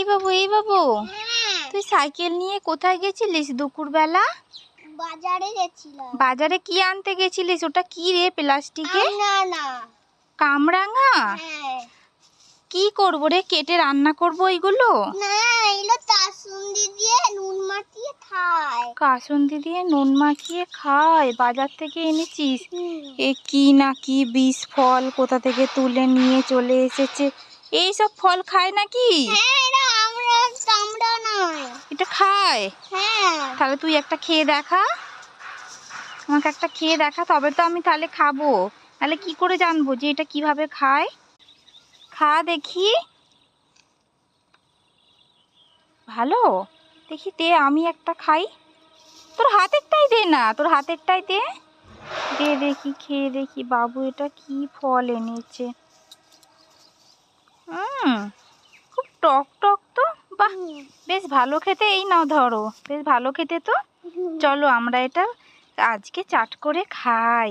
এই বাবু তুই সাইকেল নিয়ে কোথায় গেছিলিস দুপুরবেলা? বাজারে গেছিলাম। বাজারে কি আনতে গেছিলিস? ওটা কি রে প্লাস্টিকে? না। কামরাঙা? হ্যাঁ। কি করব রে, কেটে রান্না করব এগুলো? না, এগুলো কাসুন্দি দিয়ে নুন মাখিয়ে খায়। কাসুন্দি দিয়ে নুন মাখিয়ে খায়? বাজার থেকে এনেছিস? এ কি না কি বীজ ফল কোথা থেকে তুলে নিয়ে চলে এসেছে। এই সব ফল খায় নাকি? হ্যাঁ, এটা কামড়া নয়। এটা খায়? হ্যাঁ। তাহলে তুই একটা খেয়ে দেখা, আমাকে একটা খেয়ে দেখা, তবে তো আমি তাহলে খাবো। তাহলে কি করে জানবো যে এটা কিভাবে খায়? খা দেখি। ভালো, দেখি দে, আমি একটা খাই। তোর হাতেরটাই দে না, তোর হাতেরটাই দে। দে দেখি, খেয়ে দেখি বাবু এটা কি ফল এনেছে। খুব টক টক তো, বাহ বেশ ভালো খেতে। এই নাও ধরো, বেশ ভালো খেতে তো। চলো আমরা এটা আজকে চাট করে খাই।